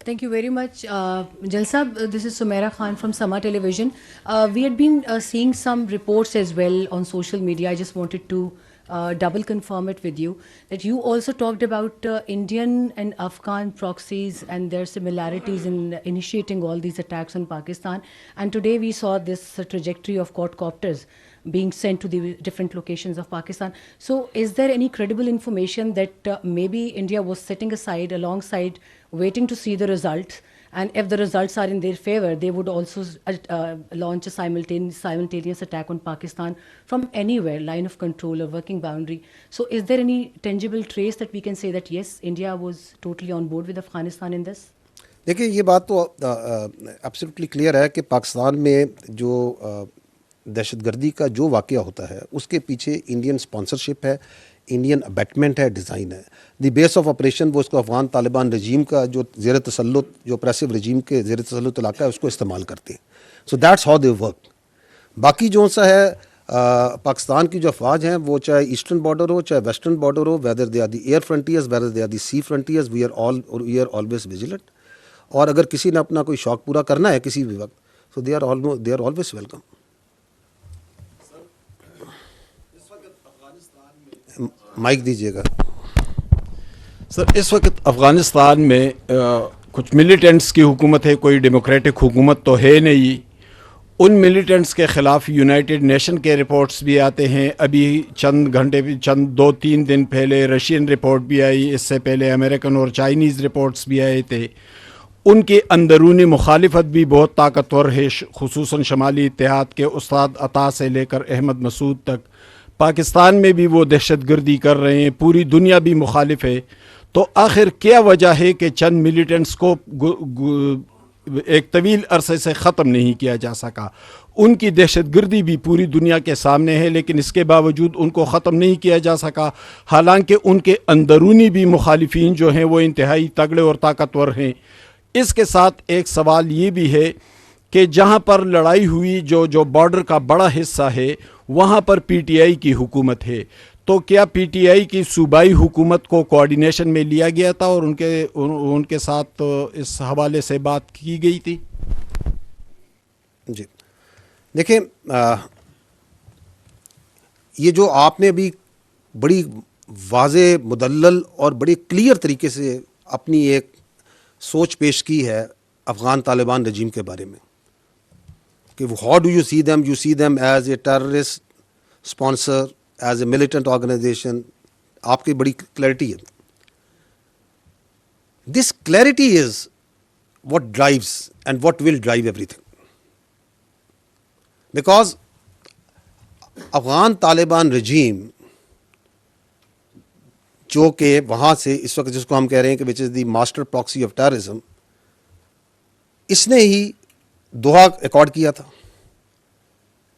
Thank you very much. Jalsa, this is Sumaira Khan from Sama Television. We had been seeing some reports as well on social media. I just wanted to double confirm it with you that you also talked about Indian and Afghan proxies and their similarities in initiating all these attacks on Pakistan. And today we saw this trajectory of quadcopters being sent to the different locations of Pakistan. So is there any credible information that maybe India was setting aside alongside waiting to see the results, and if the results are in their favor, they would also launch a simultaneous attack on Pakistan from anywhere, line of control or working boundary? So is there any tangible trace that we can say that yes, India was totally on board with Afghanistan in this? دیکھیں یہ بات تو absolutely clear ہے کہ پاکستان میں جو دہشت گردی کا جو واقعہ ہوتا ہے اس کے پیچھے انڈین اسپانسرشپ ہے, انڈین ابیٹمنٹ ہے, ڈیزائن ہے. دی بیس آف آپریشن وہ اس کو افغان طالبان رجیم کا جو زیر تسلط, جو اپریسو رجیم کے زیر تسلط علاقہ ہے اس کو استعمال کرتے ہیں. So that's how they work. باقی جو سا ہے پاکستان کی جو افواج ہیں وہ چاہے ایسٹرن بارڈر ہو چاہے ویسٹرن بارڈر ہو, whether they are the air frontiers whether they are the sea frontiers, we are always vigilant. اور اگر کسی نے اپنا کوئی شوق پورا کرنا ہے کسی بھی وقت, so they are always welcome. Mic دیجیے گا سر. اس وقت افغانستان میں کچھ ملیٹنٹس کی حکومت ہے, کوئی ڈیموکریٹک حکومت تو ہے نہیں. ان ملیٹنٹس کے خلاف یونائٹڈ نیشن کے رپورٹس بھی آتے ہیں. ابھی چند 2-3 دن پہلے رشین رپورٹ بھی آئی, اس سے پہلے امریکن اور چائنیز رپورٹس بھی آئے تھے. ان کی اندرونی مخالفت بھی بہت طاقتور ہے, خصوصاً شمالی اتحاد کے استاد عطا سے لے کر احمد مسعود تک. پاکستان میں بھی وہ دہشت گردی کر رہے ہیں, پوری دنیا بھی مخالف ہے. تو آخر کیا وجہ ہے کہ چند ملیٹنٹس کو ایک طویل عرصے سے ختم نہیں کیا جا سکا؟ ان کی دہشت گردی بھی پوری دنیا کے سامنے ہے, لیکن اس کے باوجود ان کو ختم نہیں کیا جا سکا, حالانکہ ان کے اندرونی بھی مخالفین جو ہیں وہ انتہائی تگڑے اور طاقتور ہیں. اس کے ساتھ ایک سوال یہ بھی ہے کہ جہاں پر لڑائی ہوئی, جو بارڈر کا بڑا حصہ ہے, وہاں پر پی ٹی آئی کی حکومت ہے. تو کیا پی ٹی آئی کی صوبائی حکومت کو کوآرڈینیشن میں لیا گیا تھا اور ان کے ساتھ اس حوالے سے بات کی گئی تھی؟ جی دیکھیں, یہ جو آپ نے ابھی بڑی واضح, مدلل اور بڑی کلیئر طریقے سے اپنی ایک سوچ پیش کی ہے افغان طالبان رجیم کے بارے میں کہ how do you see them as a terrorist sponsor, as a militant organisation. آپ کی بڑی کلیئرٹی ہے. This clarity is what drives and what will drive everything. Because Afghan Taliban regime جو کہ وہاں سے اس وقت جس کو ہم کہہ رہے ہیں کہ which is the master proxy of terrorism, اس نے ہی دوحہ ایکارڈ کیا تھا.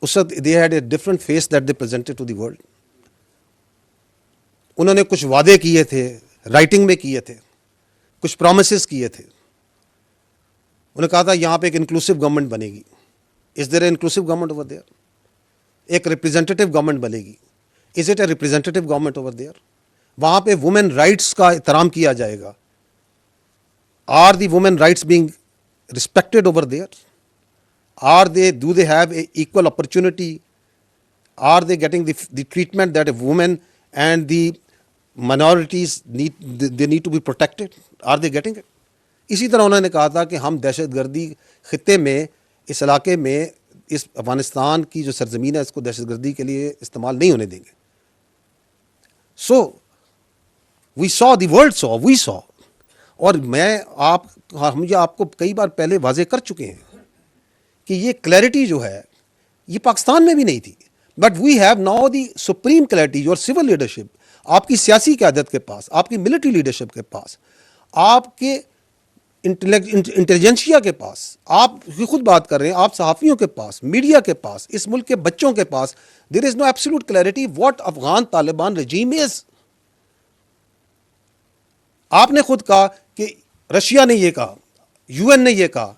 اس وقت they had a different face that they presented to the world. انہوں نے کچھ وعدے کیے تھے, رائٹنگ میں کیے تھے, کچھ پرومسز کیے تھے. انہوں نے کہا تھا یہاں پہ ایک انکلوسیو گورنمنٹ بنے گی. Is there a inclusive government over there? ایک ریپرزینٹیو گورنمنٹ بنے گی. Is it a representative government over there? وہاں پہ وومن رائٹس کا احترام کیا جائے گا. Are the women rights being respected over there? Do they have a equal opportunity? Are they getting the treatment that a woman and the minorities need to be protected? Are they getting it? اسی طرح انہوں نے کہا تھا کہ ہم دہشت گردی خطے میں, اس علاقے میں, اس افغانستان کی جو سرزمین ہے اس کو دہشت گردی کے لیے استعمال نہیں ہونے دیں گے. So we saw, the world saw, we saw. اور ہم یہ آپ کو کئی بار پہلے واضح کر چکے ہیں کہ یہ کلیئرٹی جو ہے یہ پاکستان میں بھی نہیں تھی. But we have now the supreme clarity. Your civil leadership, آپ کی سیاسی قیادت کے پاس, آپ کی ملٹری لیڈرشپ کے پاس, آپ کے انٹیلیجنسیا کے پاس, آپ خود بات کر رہے ہیں, آپ صحافیوں کے پاس, میڈیا کے پاس, اس ملک کے بچوں کے پاس, there is no absolute clarity what Afghan Taliban regime is. آپ نے خود کہا کہ رشیا نے یہ کہا, یو این نے یہ کہا.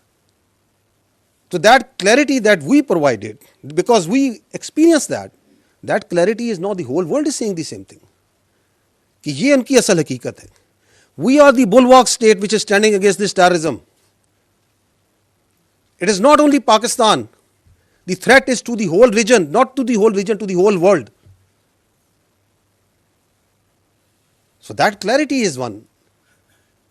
تو that clarity that we provided, because we experience that clarity is not the whole world is seeing the same thing, کہ یہ ان کی اصل حقیقت ہے. We are the bulwark state which is standing against this terrorism. It is not only Pakistan. The threat is to the whole region, not to the whole region, to the whole world. So that clarity is one,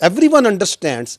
everyone understands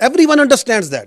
Everyone understands that.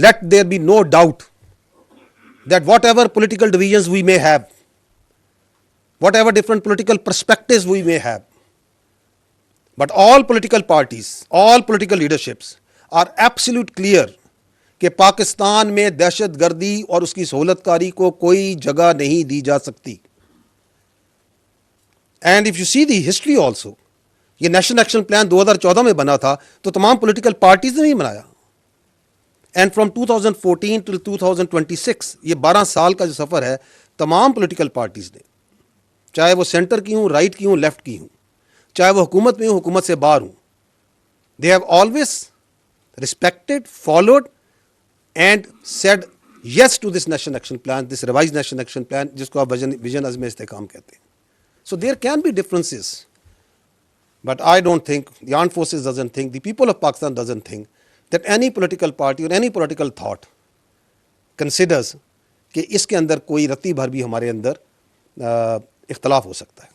Let there be no doubt that whatever political divisions we may have, whatever different political perspectives we may have, but all political parties, all political leaderships are absolute clear کہ پاکستان میں دہشت گردی اور اس کی سہولت کاری کو کوئی جگہ نہیں دی جا سکتی. And if you see the history also, یہ نیشنل ایکشن پلان 2014 میں بنا تھا تو تمام پولیٹیکل پارٹیز نے ہی بنایا. اینڈ فرام 2014 ٹل 2026 یہ 12 سال کا جو سفر ہے, تمام پولیٹیکل پارٹیز نے, چاہے وہ سینٹر کی ہوں, رائٹ کی ہوں, لیفٹ کی ہوں, چاہے وہ حکومت میں ہوں, حکومت سے باہر ہوں, they have always respected, followed and said yes to this national action plan, this revised national action plan, jisko aap vision azm istehkam kehte hain. So there can be differences, but I don't think, the armed forces doesn't think, the people of Pakistan doesn't think that any political party or any political thought considers کہ اس کے اندر کوئی رتی بھر بھی ہمارے اندر اختلاف ہو سکتا ہے.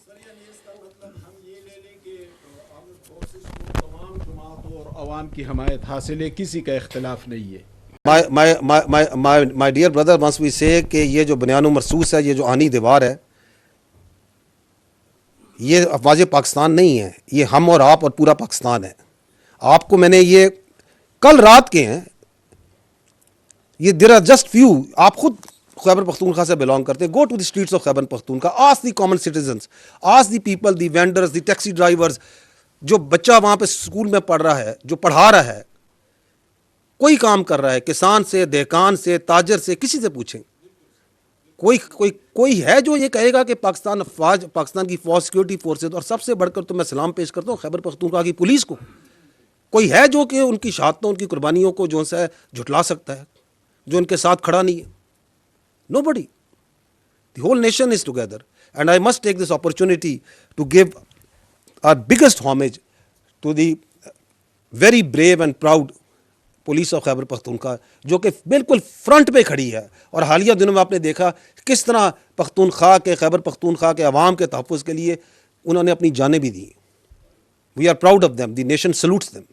تمام جماعتوں اور عوام کی حمایت حاصل ہے, کسی کا اختلاف نہیں ہے. My dear brother, once we say کہ یہ جو بنیان و مرصوص ہے, یہ جو آہنی دیوار ہے, یہ افواج پاکستان نہیں ہے, یہ ہم اور آپ اور پورا پاکستان ہے. آپ کو میں نے یہ کل رات کے ہیں, یہ there are just few, آپ خود خیبر پختونخوا سے belong کرتے ہیں, go to the streets of Khyber Pakhtunkhwa, ask the common citizens, ask the people, the vendors, the taxi drivers, جو بچہ وہاں پہ اسکول میں پڑھ رہا ہے, جو پڑھا رہا ہے, کوئی کام کر رہا ہے, کسان سے, دہقان سے, تاجر سے, کسی سے پوچھیں, کوئی ہے جو یہ کہے گا کہ پاکستان کی فوج, سیکورٹی فورسز, اور سب سے بڑھ کر تو میں سلام پیش کرتا ہوں خیبر پختونخوا کی پولیس کو, کوئی ہے جو کہ ان کی شہادتوں, ان کی قربانیوں کو جو ہے جھٹلا سکتا ہے, جو ان کے ساتھ کھڑا نہیں ہے. Nobody. The whole nation is together, and I must take this opportunity to give our biggest homage to the very brave and proud police of Khyber Pakhtunkhwa, جو کہ بالکل فرنٹ پہ کھڑی ہے. اور حالیہ دنوں میں آپ نے دیکھا کس طرح پختونخوا کے, خیبر پختونخوا کے عوام کے تحفظ کے لیے انہوں نے اپنی جانیں بھی دی. We are proud of them, the nation salutes them.